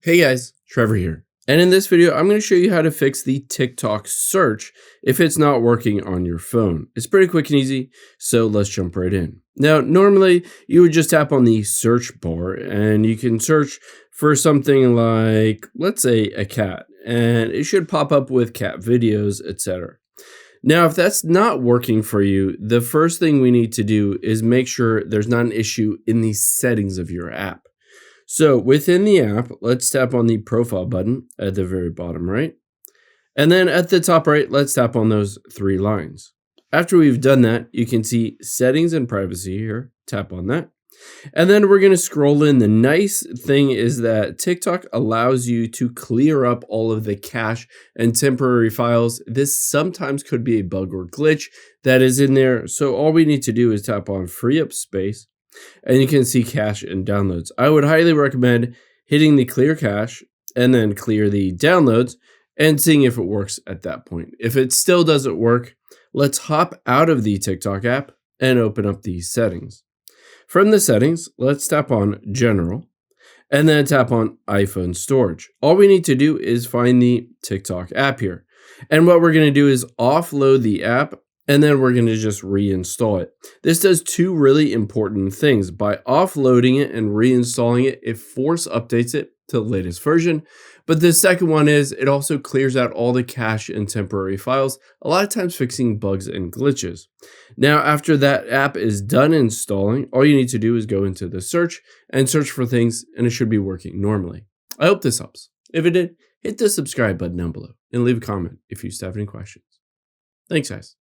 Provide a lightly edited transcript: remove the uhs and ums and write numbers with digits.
Hey guys, Trevor here. And in this video, I'm going to show you how to fix the TikTok search if it's not working on your phone. It's pretty quick and easy, so let's jump right in. Now, normally you would just tap on the search bar and you can search for something like, let's say, a cat, and it should pop up with cat videos, etc. Now, if that's not working for you, the first thing we need to do is make sure there's not an issue in the settings of your app. So within the app, let's tap on the profile button at the very bottom right. And then at the top right, let's tap on those three lines. After we've done that, you can see settings and privacy here. Tap on that. And then we're going to scroll in. The nice thing is that TikTok allows you to clear up all of the cache and temporary files. This sometimes could be a bug or glitch that is in there. So all we need to do is tap on free up space. And you can see cache and downloads. I would highly recommend hitting the clear cache and then clear the downloads and seeing if it works at that point. If it still doesn't work, let's hop out of the TikTok app and open up the settings. From the settings, let's tap on General and then tap on iPhone Storage. All we need to do is find the TikTok app here. And what we're going to do is offload the app, and then we're going to just reinstall it. This does two really important things. By offloading it and reinstalling it, it force updates it to the latest version. But the second one is it also clears out all the cache and temporary files, a lot of times fixing bugs and glitches. Now, after that app is done installing, all you need to do is go into the search and search for things, and it should be working normally. I hope this helps. If it did, hit the subscribe button down below and leave a comment if you still have any questions. Thanks, guys.